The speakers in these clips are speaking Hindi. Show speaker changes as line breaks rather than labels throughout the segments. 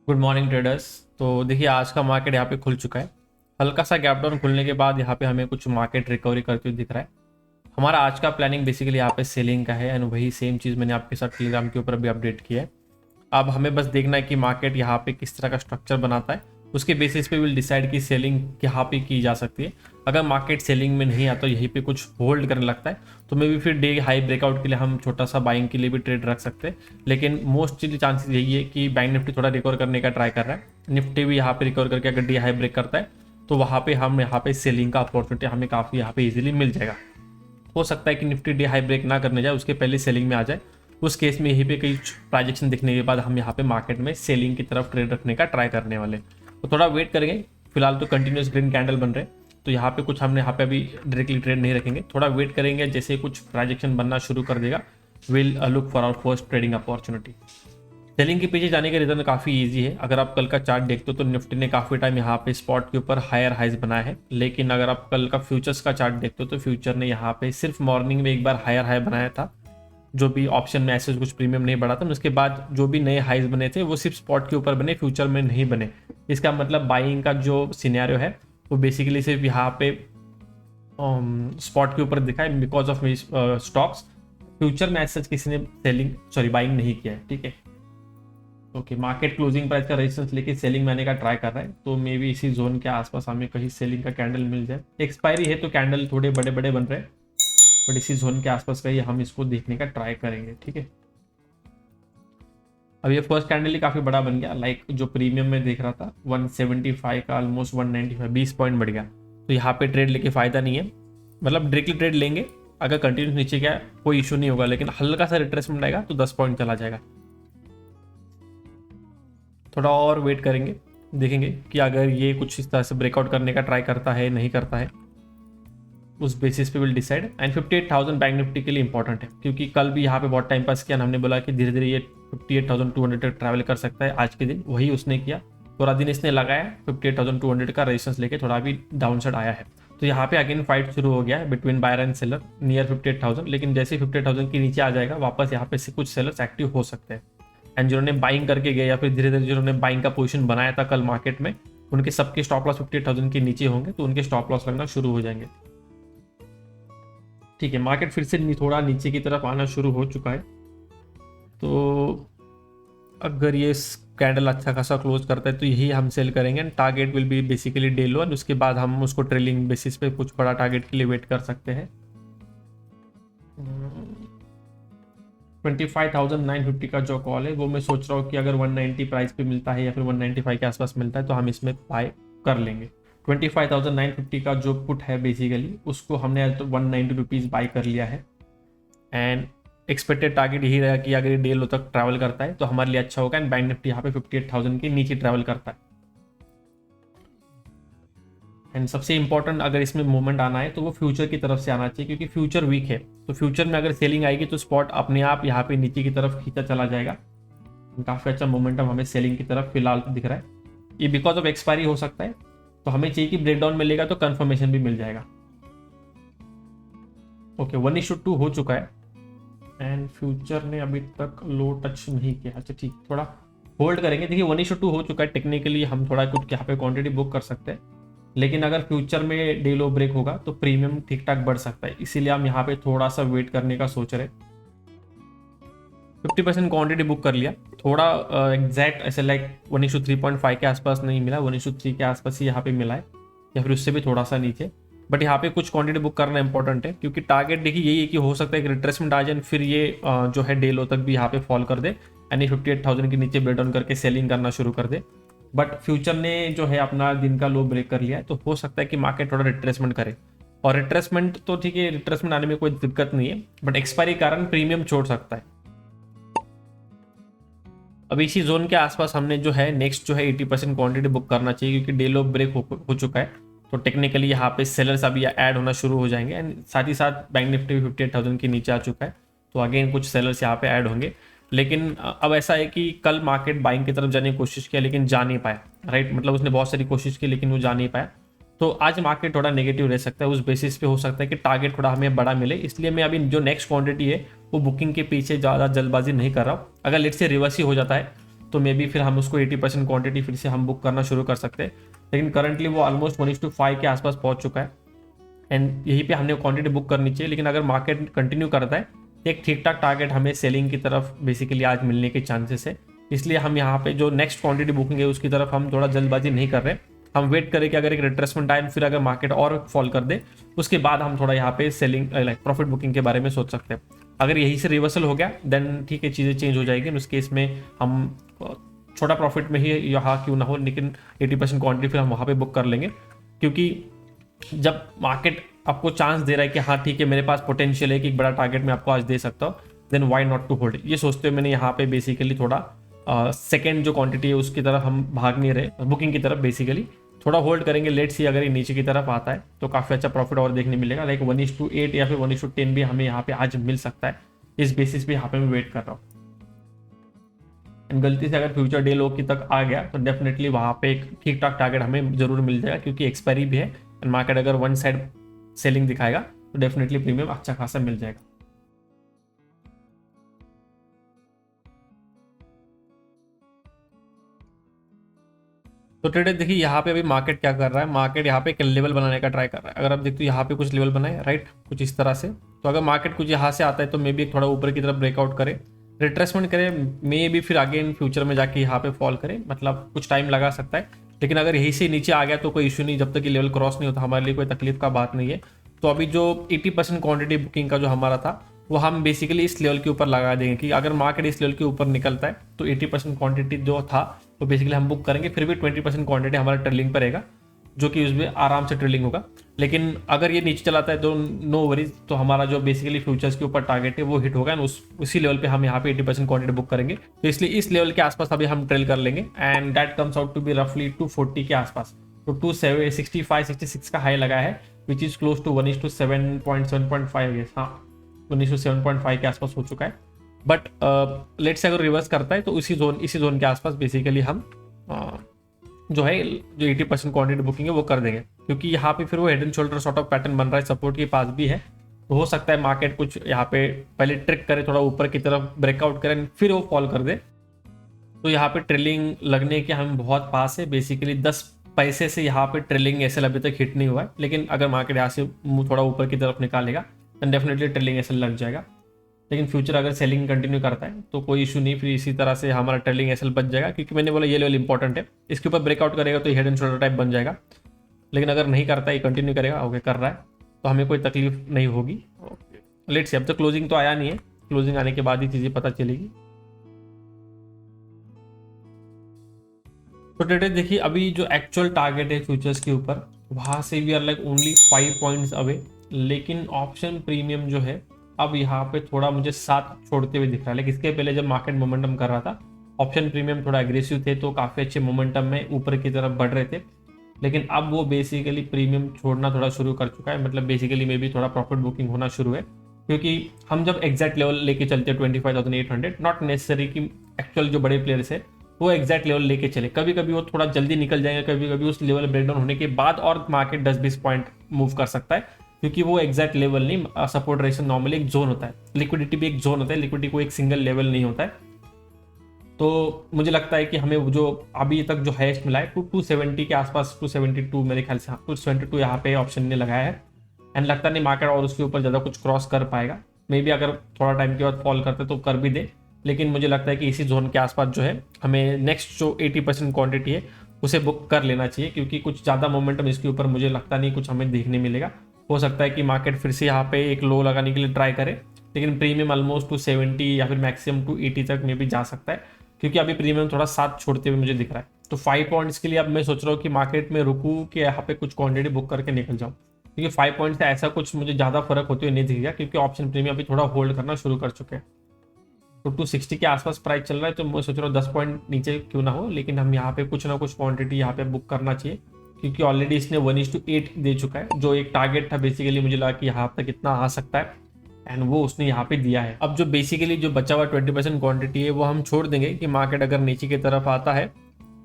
Good morning traders. तो देखिए आज का मार्केट यहाँ पे खुल चुका है। हल्का सा गैप डाउन खुलने के बाद यहाँ पे हमें कुछ मार्केट रिकवरी करते हुए दिख रहा है। हमारा आज का प्लानिंग बेसिकली यहाँ पे सेलिंग का है एंड वही सेम चीज़ मैंने आपके साथ टेलीग्राम के ऊपर अभी अपडेट किया है। अब हमें बस देखना है कि मार्केट यहाँ पे किस तरह का स्ट्रक्चर बनाता है, उसके बेसिस पे विल डिसाइड कि सेलिंग यहाँ पे की जा सकती है। अगर मार्केट सेलिंग में नहीं आता तो यहीं पे कुछ होल्ड करने लगता है तो मे भी फिर डे हाई ब्रेकआउट के लिए हम छोटा सा बाइंग के लिए भी ट्रेड रख सकते हैं। लेकिन मोस्टली चांसेस यही है कि बैंक निफ्टी थोड़ा रिकवर करने का ट्राई कर रहा है। निफ्टी भी यहाँ पे रिकवर करके अगर डे हाई ब्रेक करता है तो वहाँ पे हम यहाँ पे सेलिंग का अपॉर्चुनिटी हमें काफ़ी यहाँ पे इजीली मिल जाएगा। हो सकता है कि निफ्टी डे हाई ब्रेक ना करने जाए, उसके पहले सेलिंग में आ जाए। उस केस में यहीं पे कई ट्रांजेक्शन दिखने के बाद हम यहाँ पे मार्केट में सेलिंग की तरफ ट्रेड रखने का ट्राई करने वाले, तो थोड़ा वेट करेंगे। फिलहाल तो कंटिन्यूस ग्रीन कैंडल बन रहे, तो यहाँ पे कुछ हमने यहाँ पे अभी डायरेक्टली ट्रेड नहीं रखेंगे, थोड़ा वेट करेंगे। जैसे कुछ ट्रांजेक्शन बनना शुरू कर देगा will look for our first trading opportunity. Selling के पीछे जाने का रीजन काफ़ी इजी है। अगर आप कल का चार्ट देखते हो तो निफ्टी ने काफ़ी टाइम यहाँ पे स्पॉट के ऊपर हायर हाइज बनाया है, लेकिन अगर आप कल का फ्यूचर्स का चार्ट देखते हो तो फ्यूचर ने यहाँ पे सिर्फ मॉर्निंग में एक बार हायर हाई बनाया था, जो भी ऑप्शन में ऐसे कुछ प्रीमियम नहीं बढ़ा था। उसके बाद जो भी नए हाइज बने थे वो सिर्फ स्पॉट के ऊपर बने, फ्यूचर में नहीं बने। इसका मतलब बाइंग का जो सिनेरियो है वो बेसिकली सिर्फ यहाँ पे स्पॉट के ऊपर दिखा है बिकॉज ऑफ स्टॉक्स। फ्यूचर में ऐसा किसी ने बाइंग नहीं किया है। ठीक है, ओके। मार्केट क्लोजिंग प्राइस का रेजिस्टेंस लेके सेलिंग में आने का ट्राई कर रहा है, तो मे बी इसी जोन के आसपास हमें कहीं सेलिंग का कैंडल मिल जाए। एक्सपायरी है तो कैंडल थोड़े बड़े बड़े बन रहे हैं, बट इसी जोन के आसपास कहीं हम इसको देखने का ट्राई करेंगे। ठीक है, अब ये फर्स्ट कैंडल ही काफ़ी बड़ा बन गया। लाइक जो प्रीमियम में देख रहा था 175 का ऑलमोस्ट 195, 20 पॉइंट बढ़ गया। तो यहाँ पे ट्रेड लेके फ़ायदा नहीं है, मतलब डायरेक्टली ट्रेड लेंगे अगर कंटिन्यूस नीचे गया कोई इशू नहीं होगा, लेकिन हल्का सा रिट्रेसमेंट आएगा तो 10 पॉइंट चला जाएगा। थोड़ा और वेट करेंगे, देखेंगे कि अगर ये कुछ इस तरह से ब्रेकआउट करने का ट्राई करता है नहीं करता है, उस बेसिस पे will decide. And 58,000 bank Nifty के लिए इंपॉर्टेंट है, क्योंकि कल भी यहाँ पे बहुत टाइम पास किया, हमने बोला कि धीरे धीरे ये 58,200 तक ट्रैवल कर सकता है। आज के दिन वही उसने किया, पूरा दिन इसने लगाया 58,200 का रेजिस्टेंस लेके थोड़ा भी डाउन साइड आया है। तो यहाँ पे अगेन फाइट शुरू हो गया है between buyer and seller near 58,000, लेकिन जैसे 58,000 के नीचे आ जाएगा वापस यहाँ पे से कुछ सेलर्स एक्टिव हो सकते हैं। एंड जिन्होंने बाइंग करके गए या फिर धीरे धीरे जिन्होंने बाइंग का पोजीशन बनाया था कल मार्केट में, उनके सबके स्टॉप लॉस 58,000 के नीचे होंगे, तो उनके स्टॉप लॉस लगना शुरू हो जाएंगे। ठीक है, मार्केट फिर से थोड़ा नीचे की तरफ आना शुरू हो चुका है। तो अगर ये कैंडल अच्छा खासा क्लोज करता है तो यही हम सेल करेंगे and target will be basically day low, and उसके बाद हम उसको ट्रेलिंग बेसिस पे कुछ बड़ा टारगेट के लिए वेट कर सकते हैं। 25,950 का जो कॉल है वो मैं सोच रहा हूँ कि अगर 190 प्राइस पे मिलता है या फिर 195 के आसपास मिलता है तो हम इसमें बाय कर लेंगे। 25,950 का जो पुट है बेसिकली उसको हमने तो 190 रुपीज़ बाई कर लिया है। एंड एक्सपेक्टेड टारगेट यही रहेगा कि अगर ये डे लो तक ट्रैवल करता है तो हमारे लिए अच्छा होगा। एंड बैंक निफ्टी यहाँ पे 58,000 के नीचे ट्रैवल करता है। एंड सबसे इंपॉर्टेंट अगर इसमें मूवमेंट आना है तो वो फ्यूचर की तरफ से आना चाहिए, क्योंकि फ्यूचर वीक है। तो फ्यूचर में अगर सेलिंग आएगी तो स्पॉट अपने आप यहाँ पे नीचे की तरफ खींचा चला जाएगा। काफ़ी अच्छा मोमेंटम हमें सेलिंग की तरफ फिलहाल दिख रहा है। ये बिकॉज ऑफ एक्सपायरी हो सकता है, तो हमें चाहिए कि ब्रेकडाउन मिलेगा तो कंफर्मेशन भी मिल जाएगा। ओके, 1:2 हो चुका है एंड फ्यूचर ने अभी तक लो टच नहीं किया। अच्छा ठीक, थोड़ा होल्ड करेंगे। देखिए 1:2 हो चुका है, टेक्निकली हम थोड़ा कुछ यहाँ पे क्वांटिटी बुक कर सकते हैं, लेकिन अगर फ्यूचर में डे लो ब्रेक होगा तो प्रीमियम ठीक ठाक बढ़ सकता है, इसीलिए हम यहाँ पे थोड़ा सा वेट करने का सोच रहे। 50% क्वांटिटी बुक कर लिया। थोड़ा एग्जैक्ट ऐसे लाइक 1:3.5 के आसपास नहीं मिला, 1:3 के आसपास ही यहाँ पे मिला है, या फिर उससे भी थोड़ा सा नीचे। बट यहाँ पे कुछ क्वांटिटी बुक करना इंपॉर्टेंट है, क्योंकि टारगेट देखिए यही है कि हो सकता है कि रिट्रेसमेंट आ जाए फिर ये जो है डे लो तक भी यहाँ पे फॉल कर दे यानी 58,000 के नीचे ब्रेक डाउन करके सेलिंग करना शुरू कर दे। बट फ्यूचर ने जो है अपना दिन का लो ब्रेक कर लिया है, तो हो सकता है कि मार्केट थोड़ा रिट्रेसमेंट करे। और रिट्रेसमेंट तो ठीक है, रिट्रेसमेंट आने में कोई दिक्कत नहीं है, बट एक्सपायरी कारण प्रीमियम छोड़ सकता है। अब इसी जोन के आसपास हमने जो है नेक्स्ट जो है 80% क्वांटिटी बुक करना चाहिए, क्योंकि डे लो ब्रेक हो चुका है। तो टेक्निकली यहाँ पे सेलर्स अभी ऐड होना शुरू हो जाएंगे, एंड साथ ही साथ बैंक निफ्टी भी 58,000 के नीचे आ चुका है, तो अगेन कुछ सेलर्स यहाँ पे ऐड होंगे। लेकिन अब ऐसा है कि कल मार्केट बाइंग की तरफ जाने की कोशिश किया लेकिन जा नहीं पाया, राइट। मतलब उसने बहुत सारी कोशिश की लेकिन वो जा नहीं पाया। तो आज मार्केट थोड़ा नेगेटिव रह सकता है, उस बेसिस पे हो सकता है कि टारगेट थोड़ा हमें बड़ा मिले, इसलिए मैं अभी जो नेक्स्ट क्वांटिटी है वो बुकिंग के पीछे ज़्यादा जल्दबाजी नहीं कर रहा हूँ। अगर लेट से रिवर्स ही हो जाता है तो मे बी फिर हम उसको 80% क्वांटिटी फिर से हम बुक करना शुरू कर सकते हैं। लेकिन करंटली वो ऑलमोस्ट 1:5 के आसपास पहुंच चुका है एंड यहीं पे हमने क्वांटिटी बुक करनी चाहिए। लेकिन अगर मार्केट कंटिन्यू करता है तो एक ठीक ठाक टारगेट हमें सेलिंग की तरफ बेसिकली आज मिलने के चांसेस है। इसलिए हम यहाँ पे जो नेक्स्ट क्वांटिटी बुकिंग है उसकी तरफ हम थोड़ा जल्दबाजी नहीं कर रहे, हम वेट करें कि अगर एक रिट्रेसमेंट आए फिर अगर मार्केट और फॉल कर दे उसके बाद हम थोड़ा यहाँ पे सेलिंग लाइक प्रॉफिट बुकिंग के बारे में सोच सकते हैं। अगर यही से रिवर्सल हो गया देन ठीक है, चीज़ें चेंज हो जाएगी। उस केस में हम छोटा प्रॉफिट में ही यहाँ क्यों ना हो लेकिन 80% क्वांटिटी फिर हम वहाँ पे बुक कर लेंगे, क्योंकि जब मार्केट आपको चांस दे रहा है कि हाँ ठीक है मेरे पास पोटेंशियल है कि एक बड़ा टारगेट मैं आपको आज दे सकता हूँ, then why not to hold. ये सोचते हुए मैंने यहाँ पे बेसिकली थोड़ा सेकेंड जो क्वांटिटी है उसकी तरफ हम भाग नहीं रहे, बुकिंग की तरफ बेसिकली थोड़ा होल्ड करेंगे। लेट सी अगर ये नीचे की तरफ आता है तो काफ़ी अच्छा प्रॉफिट और देखने मिलेगा, लाइक 1:8 या फिर 1:10 भी हमें यहाँ पे आज मिल सकता है। इस बेसिस पे यहाँ पे मैं वेट कर रहा हूँ। गलती से अगर फ्यूचर डे लो की तक आ गया तो डेफिनेटली वहाँ पे एक ठीक ठाक टारगेट हमें जरूर मिल जाएगा, क्योंकि एक्सपायरी भी है एंड मार्केट अगर वन साइड सेलिंग दिखाएगा तो डेफिनेटली प्रीमियम अच्छा खासा मिल जाएगा। तो ट्रेडर देखिए यहाँ पे अभी मार्केट क्या कर रहा है, मार्केट यहाँ पे एक लेवल बनाने का ट्राई कर रहा है। अगर आप देखते हो यहाँ पे कुछ लेवल बनाए राइट, कुछ इस तरह से, तो अगर मार्केट कुछ यहाँ से आता है तो मे बी थोड़ा ऊपर की तरफ ब्रेकआउट करे, रिट्रेसमेंट करे, मे बी फिर आगे इन फ्यूचर में जाके यहाँ पे फॉल करे, मतलब कुछ टाइम लगा सकता है। लेकिन अगर यहीं से नीचे आ गया तो कोई इशू नहीं, जब तक ये लेवल क्रॉस नहीं होता हमारे लिए कोई तकलीफ का बात नहीं है। तो अभी जो 80% क्वांटिटी बुकिंग का जो हमारा था वो हम बेसिकली इस लेवल के ऊपर लगा देंगे कि अगर मार्केट इस लेवल के ऊपर निकलता है तो 80% क्वांटिटी जो था तो बेसिकली हम बुक करेंगे। फिर भी 20% क्वांटिटी हमारा ट्रेलिंग पर रहेगा, जो कि उसमें आराम से ट्रेलिंग होगा। लेकिन अगर ये नीचे चलाता है तो नो वरीज, तो हमारा जो बेसिकली फ्यूचर्स के ऊपर टारगेट है वो हिट होगा एंड उसी लेवल पे हम यहाँ पे 80% क्वांटिटी बुक करेंगे। तो इसलिए इस लेवल के आसपास अभी हम ट्रेल कर लेंगे and that comes out to be रफली 240 के आसपास। तो 265-66 का हाई लगा है विच इज क्लोज टू 1:7.5 हाँ 1:7.5 के आसपास हो चुका है। बट लेट से अगर रिवर्स करता है तो इसी जोन के आसपास बेसिकली हम जो है जो 80% क्वांटिटी बुकिंग है वो कर देंगे, क्योंकि यहाँ पे फिर वो head and shoulder sort of pattern बन रहा है, सपोर्ट के पास भी है। तो हो सकता है मार्केट कुछ यहाँ पे पहले ट्रिक करे, थोड़ा ऊपर की तरफ ब्रेकआउट करे फिर वो फॉल कर दे। तो यहाँ पे ट्रेलिंग लगने के हम बहुत पास है, बेसिकली 10 पैसे से यहाँ पे ट्रेलिंग एसएल अभी तक हिट नहीं हुआ है। लेकिन अगर मार्केट यहाँ से थोड़ा ऊपर की तरफ निकालेगा तो डेफिनेटली ट्रेलिंग एसएल लग जाएगा। लेकिन फ्यूचर अगर सेलिंग कंटिन्यू करता है तो कोई इशू नहीं, फिर इसी तरह से हमारा ट्रेलिंग एसएल बच जाएगा, क्योंकि मैंने बोला ये लेवल इंपॉर्टेंट है। इसके ऊपर ब्रेकआउट करेगा तो हेड एंड शोल्डर टाइप बन जाएगा। लेकिन अगर नहीं करता है, कंटिन्यू करेगा, ओके कर रहा है, तो हमें कोई तकलीफ नहीं होगी। लेट्स सी, अब तो क्लोजिंग तो आया नहीं है, क्लोजिंग आने के बाद ही चीज़ें पता चलेगी। तो ट्रेडर देखिए अभी जो एक्चुअल टारगेट है फ्यूचर्स के ऊपर वहाँ से we are like only 5 points away. लेकिन ऑप्शन प्रीमियम जो है अब यहाँ पे थोड़ा मुझे साथ छोड़ते हुए दिख रहा है। लेकिन इसके पहले जब मार्केट मोमेंटम कर रहा था ऑप्शन प्रीमियम थोड़ा एग्रेसिव थे, तो काफ़ी अच्छे मोमेंटम में ऊपर की तरफ बढ़ रहे थे। लेकिन अब वो बेसिकली प्रीमियम छोड़ना थोड़ा शुरू कर चुका है, मतलब बेसिकली मे भी थोड़ा प्रॉफिट बुकिंग होना शुरू है, क्योंकि हम जब एग्जैक्ट लेवल लेके चलते हैं 25,800, नॉट नेसेसरी कि एक्चुअल जो बड़े प्लेयर्स है वो एग्जैक्ट लेवल लेके चले। कभी कभी वो थोड़ा जल्दी निकल जाएंगे, कभी कभी उस लेवल ब्रेकडाउन होने के बाद और मार्केट 10-20 पॉइंट मूव कर सकता है, क्योंकि वो एग्जैक्ट लेवल नहीं, सपोर्ट रेशन नॉर्मली एक जोन होता है, लिक्विडिटी भी एक जोन होता है, लिक्विडिटी को एक सिंगल लेवल नहीं होता है। तो मुझे लगता है कि हमें जो अभी तक जो हाईएस्ट मिला है 270 के आसपास, 272 मेरे ख्याल से, 272 यहाँ पे ऑप्शन ने लगाया है एंड लगता नहीं मार्केट और उसके ऊपर ज़्यादा कुछ क्रॉस कर पाएगा। मे बी अगर थोड़ा टाइम के बाद फॉल करते तो कर भी दे, लेकिन मुझे लगता है कि इसी जोन के आसपास जो है हमें नेक्स्ट जो 80% क्वांटिटी है उसे बुक कर लेना चाहिए, क्योंकि कुछ ज़्यादा मोमेंटम इसके ऊपर मुझे लगता नहीं कुछ हमें देखने मिलेगा। हो सकता है कि मार्केट फिर से यहाँ पे एक लो लगाने के लिए ट्राई करे, लेकिन प्रीमियम ऑलमोस्ट 270 या फिर मैक्सिमम 280 तक में भी जा सकता है, क्योंकि अभी प्रीमियम थोड़ा साथ छोड़ते हुए मुझे दिख रहा है। तो 5 पॉइंट्स के लिए अब मैं सोच रहा हूँ कि मार्केट में रुकूँ कि यहाँ पे कुछ क्वांटिटी बुक करके निकल जाऊँ, क्योंकि 5 पॉइंट से ऐसा कुछ मुझे ज़्यादा फर्क होते हुए नहीं दिखेगा, क्योंकि ऑप्शन प्रीमियम अभी थोड़ा होल्ड करना शुरू कर चुके हैं। तो 260 के आसपास प्राइस चल रहा है, तो मैं सोच रहा हूँ 10 पॉइंट नीचे क्यों ना हो, लेकिन हम यहाँ पे कुछ ना कुछ क्वांटिटी यहाँ पे बुक करना चाहिए, क्योंकि ऑलरेडी इसने 1:8 दे चुका है, जो एक टारगेट था बेसिकली मुझे लगा कि यहाँ तक इतना आ सकता है एंड वो उसने यहाँ पे दिया है। अब जो बेसिकली जो बचा हुआ 20% क्वांटिटी है वो हम छोड़ देंगे कि मार्केट अगर नीचे की तरफ आता है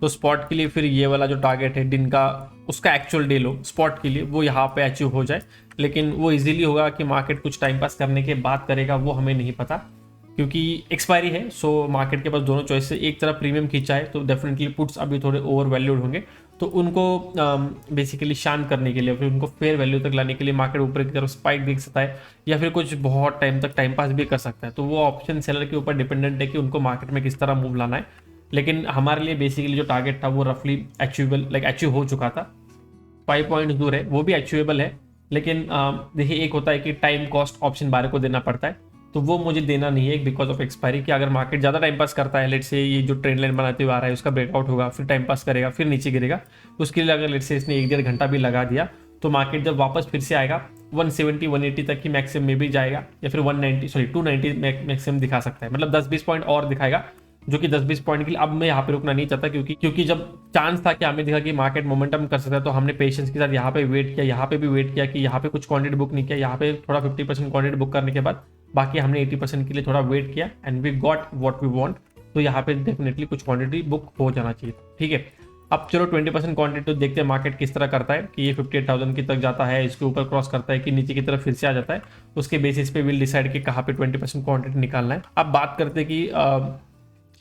तो स्पॉट के लिए फिर ये वाला जो टारगेट है दिन का उसका एक्चुअल डे लो स्पॉट के लिए वो यहाँ पे अचीव हो जाए। लेकिन वो इजीली होगा कि मार्केट कुछ टाइम पास करने के बाद करेगा वो हमें नहीं पता, क्योंकि एक्सपायरी है, सो मार्केट के पास दोनों चॉइस है। एक तरफ प्रीमियम खींचा है तो डेफिनेटली पुट्स अभी थोड़े ओवर वैल्यूड होंगे, तो उनको बेसिकली शांत करने के लिए, फिर उनको फेयर वैल्यू तक लाने के लिए मार्केट ऊपर की तरफ स्पाइक देख सकता है, या फिर कुछ बहुत टाइम तक टाइम पास भी कर सकता है। तो वो ऑप्शन सेलर के ऊपर डिपेंडेंट है कि उनको मार्केट में किस तरह मूव लाना है। लेकिन हमारे लिए बेसिकली जो टारगेट था वो रफली अचीव हो चुका था। 5 पॉइंट दूर है, वो भी अचीवेबल है। लेकिन देखिए, एक होता है कि टाइम कॉस्ट ऑप्शन बारे को देना पड़ता है, तो वो मुझे देना नहीं है बिकॉज ऑफ एक्सपायरी। कि अगर मार्केट ज़्यादा टाइम पास करता है, लेट से ये जो ट्रेंड लाइन बनाते हुए आ रहा है उसका ब्रेकआउट होगा, फिर टाइम पास करेगा, फिर नीचे गिरेगा, उसके लिए अगर लेट से इसने 1-1.5 घंटा भी लगा दिया, तो मार्केट जब वापस फिर से आएगा 170-180 तक की मैक्सिमम में भी जाएगा, या फिर 290 मैक्सिमम दिखा सकता है। मतलब 10-20 पॉइंट और दिखाएगा, जो कि 10-20 पॉइंट के लिए अब मैं यहाँ पे रुकना नहीं चाहता, क्योंकि जब चांस था कि हमें दिखा कि मार्केट मोमेंटम कर सकता है, तो हमने पेशेंस के साथ यहाँ पे वेट किया, यहाँ पे भी वेट किया कि यहाँ पे कुछ क्वांटिटी बुक नहीं किया, यहाँ पे थोड़ा 50% क्वांटिटी बुक करने के बाद बाकी हमने 80% के लिए थोड़ा वेट किया and we got what we want. तो यहाँ पे डेफिनेटली कुछ क्वांटिटी बुक हो जाना चाहिए, ठीक है। अब चलो 20% क्वांटिटी तो देखते हैं मार्केट किस तरह करता है, कि ये 58,000 की तक जाता है, इसके ऊपर क्रॉस करता है कि नीचे की तरफ फिर से आ जाता है। उसके बेसिस पे विल डिसाइड कि कहाँ पे 20% क्वांटिटी निकालना है। अब बात करते हैं कि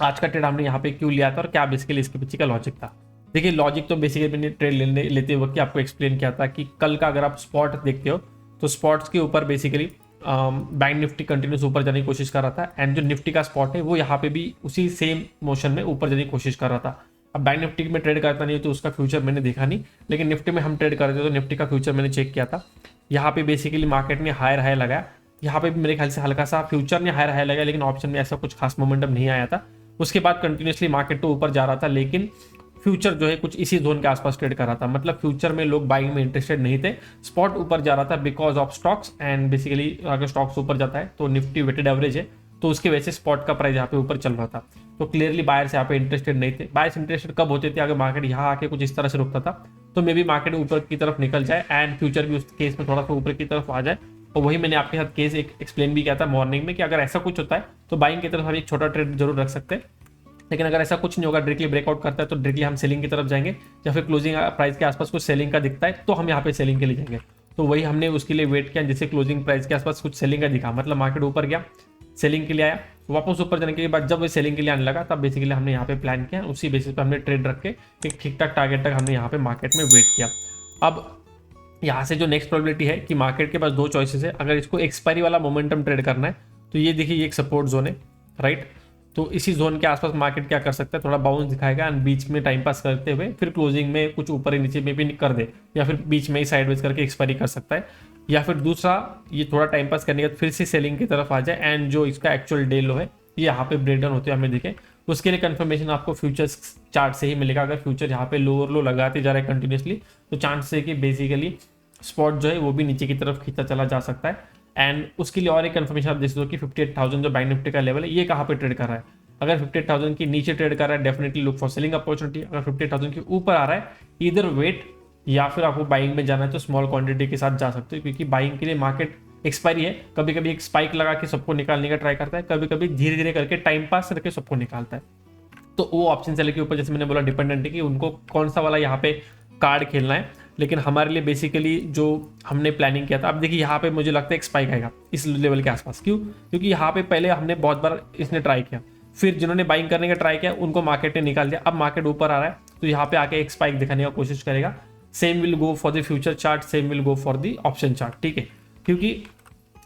आज का ट्रेड हमने यहाँ पे क्यों लिया था और क्या बेसिकली इसके पीछे का लॉजिक था। देखिए, लॉजिक तो बेसिकली मैंने ट्रेड लेते वक्त आपको एक्सप्लेन किया था कि कल का अगर आप स्पॉट देखते हो तो स्पॉट्स के ऊपर बेसिकली बैंक निफ्टी कंटिन्यूस ऊपर जाने की कोशिश कर रहा था, एंड जो निफ्टी का स्पॉट है वो यहाँ पे भी उसी सेम मोशन में ऊपर जाने की कोशिश कर रहा था। अब बैंक निफ्टी में ट्रेड करता नहीं तो उसका फ्यूचर मैंने देखा नहीं, लेकिन निफ्टी में हम ट्रेड करते तो निफ्टी का फ्यूचर मैंने चेक किया था। यहाँ पे बेसिकली मार्केट ने हायर हाई लगाया, यहाँ पे भी मेरे ख्याल से हल्का सा फ्यूचर ने हायर हाई लगाया, लेकिन ऑप्शन में ऐसा कुछ खास मोमेंटम नहीं आया था। उसके बाद कंटिन्यूसली मार्केट तो ऊपर जा रहा था, लेकिन फ्यूचर जो है कुछ इसी जोन के आसपास ट्रेड कर रहा था। मतलब फ्यूचर में लोग बाइंग में इंटरेस्टेड नहीं थे, स्पॉट ऊपर जा रहा था because of stocks, and basically अगर स्टॉक्स ऊपर जाता है तो निफ्टी वेटेड एवरेज है, तो उसकी वजह से स्पॉट का प्राइस यहाँ पे ऊपर चल रहा था। तो क्लियरली बायर्स यहाँ पे इंटरेस्टेड नहीं थे। बायर्स इंटरेस्टेड कब होते थे? अगर मार्केट यहाँ आके कुछ इस तरह से रुकता था तो मे बी मार्केट ऊपर की तरफ निकल जाए एंड फ्यूचर भी उस केस में थोड़ा सा ऊपर की तरफ आ जाए। और वही मैंने आपके साथ केस एक्सप्लेन भी किया था मॉर्निंग में कि अगर ऐसा कुछ होता है तो बाइंग की तरफ हम एक छोटा ट्रेड जरूर रख सकते हैं, लेकिन अगर ऐसा कुछ नहीं होगा, डायरेक्टली ब्रेकआउट करता है तो डायरेक्टली हम सेलिंग की तरफ जाएंगे, या फिर क्लोजिंग प्राइस के आसपास कुछ सेलिंग का दिखता है तो हम यहाँ पे सेलिंग के लिए जाएंगे। तो वही हमने उसके लिए वेट किया, जिससे क्लोजिंग प्राइस के आसपास कुछ सेलिंग का दिखा, मतलब मार्केट ऊपर गया, सेलिंग के लिए आया, वापस ऊपर जाने के बाद जब वो सेलिंग के लिए आने लगा तब बेसिकली हमने यहाँ पे प्लान किया, उसी बेसिस पे हमने ट्रेड रख के एक ठीक ठाक टारगेट तक हमने यहाँ पे मार्केट में वेट किया। अब यहाँ से जो नेक्स्ट प्रोबेबिलिटी है कि मार्केट के पास दो चॉइसेस है, अगर इसको एक्सपायरी वाला मोमेंटम ट्रेड करना है तो ये देखिए, ये एक सपोर्ट जोन है, राइट। तो इसी जोन के आसपास मार्केट क्या कर सकता है, थोड़ा बाउंस दिखाएगा एंड बीच में टाइम पास करते हुए फिर क्लोजिंग में कुछ ऊपर ही नीचे में भी कर दे, या फिर बीच में ही साइडवेज करके एक्सपायरी कर सकता है, या फिर दूसरा ये थोड़ा टाइम पास करने के बाद फिर से सेलिंग की तरफ आ जाए एंड जो इसका एक्चुअल डे लो है ये यहाँ पे ब्रेक डाउन होते हुए हमें दिखे। उसके लिए कंफर्मेशन आपको फ्यूचर्स चार्ट से ही मिलेगा। अगर फ्यूचर यहाँ पे लोअर लो लगाते जा रहे हैं कंटिन्यूसली, तो चांस है कि बेसिकली स्पॉट जो है वो भी नीचे की तरफ खींचा चला जा सकता है। एंड उसके लिए और एक कंफर्मेशन आप देख सकते हो कि 58,000 जो बैंक निफ्टी का लेवल है ये कहाँ पे ट्रेड कर रहा है। अगर 58,000 की नीचे ट्रेड कर रहा है, definitely look for selling opportunity. अगर 58,000 के ऊपर आ रहा है, इधर वेट, या फिर आपको बाइंग में जाना है तो स्मॉल क्वांटिटी के साथ जा सकते हो, क्योंकि बाइंग के लिए मार्केट एक्सपायरी है। कभी कभी एक स्पाइक लगा के सबको निकालने का ट्राई करता है, कभी कभी धीरे धीरे करके टाइम पास करके सबको निकालता है। तो वो ऑप्शन सेलर के ऊपर, जैसे मैंने बोला, डिपेंडेंट है कि उनको कौन सा वाला यहाँ पे कार्ड खेलना है। लेकिन हमारे लिए बेसिकली जो हमने प्लानिंग किया था, अब देखिए यहाँ पे मुझे लगता है एक स्पाइक आएगा इस लेवल के आसपास। क्यों? क्योंकि यहाँ पे पहले हमने बहुत बार इसने ट्राई किया, फिर जिन्होंने बाइंग करने का ट्राई किया उनको मार्केट ने निकाल दिया। अब मार्केट ऊपर आ रहा है तो यहाँ पे आके एक स्पाइक दिखाने का कोशिश करेगा। Same will go for the future chart, same will go for the option chart, ठीक है। क्योंकि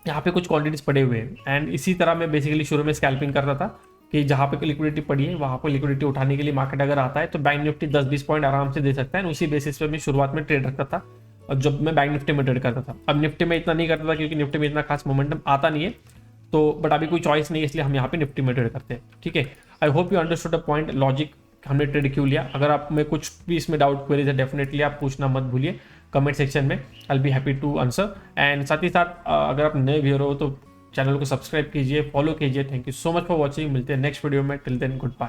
यहाँ पे कुछ क्वांटिटीज पड़े हुए हैं एंड इसी तरह मैं बेसिकली शुरू में स्कैल्पिंग करता था कि जहाँ पे लिक्विडिटी पड़ी है वहाँ पे लिक्विडिटी उठाने के लिए मार्केट अगर आता है तो बैंक निफ्टी 10-20 पॉइंट आराम से दे सकता है। उसी बेसिस पे मैं शुरुआत में ट्रेड रखता था, और जब मैं बैंक निफ्टी में ट्रेड करता था। अब निफ्टी में इतना नहीं करता था क्योंकि निफ्टी में इतना खास मोमेंटम आता नहीं है, तो बट अभी कोई चॉइस नहीं है, इसलिए हम यहाँ पे निफ्टी में ट्रेड करते हैं, ठीक है। I hope you understood the point, logic, हमने ट्रेड क्यों लिया। अगर आप में कुछ भी इसमें डाउट क्वेरीज है, डेफिनेटली आप पूछना मत भूलिए कमेंट सेक्शन में, I will be happy to answer. And साथ ही साथ अगर आप नए व्यूअर हो तो चैनल को सब्सक्राइब कीजिए, फॉलो कीजिए। Thank you so much for watching. मिलते हैं नेक्स्ट वीडियो में, टिल देन गुड बाय।